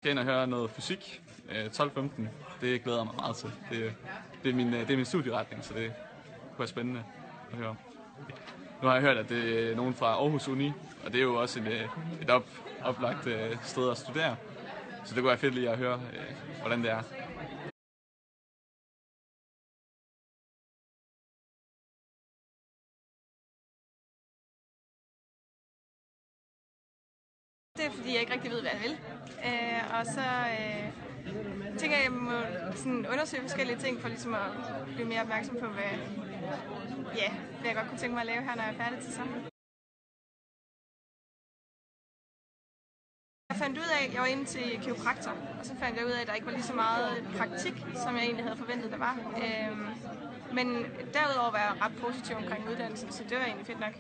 Jeg skal ind og høre noget fysik, 12-15. Det glæder jeg mig meget til. Det er min studieretning, så det kunne være spændende at høre om. Nu har jeg hørt, at det er nogen fra Aarhus Uni, og det er jo også et oplagt sted at studere. Så det kunne være fedt lige at høre, hvordan det er. Det er fordi, jeg ikke rigtig ved, hvad jeg vil. Og så tænker jeg, at jeg må sådan undersøge forskellige ting for ligesom at blive mere opmærksom på, hvad jeg godt kunne tænke mig at lave her, når jeg er færdig til sommer. Jeg fandt ud af, at jeg var inde til kiropraktor, og så fandt jeg ud af, at der ikke var lige så meget praktik, som jeg egentlig havde forventet, der var. Men derudover var jeg ret positiv omkring uddannelsen, så det var egentlig fedt nok.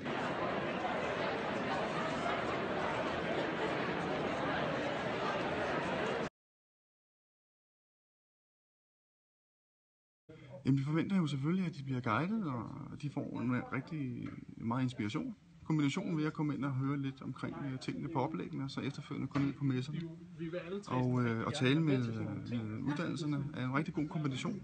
Jamen, vi forventer jo selvfølgelig, at de bliver guidet, og de får en rigtig meget inspiration. Kombinationen ved at komme ind og høre lidt omkring tingene på oplæggene, og så efterfølgende gå ned på messerne og tale med uddannelserne er en rigtig god kombination.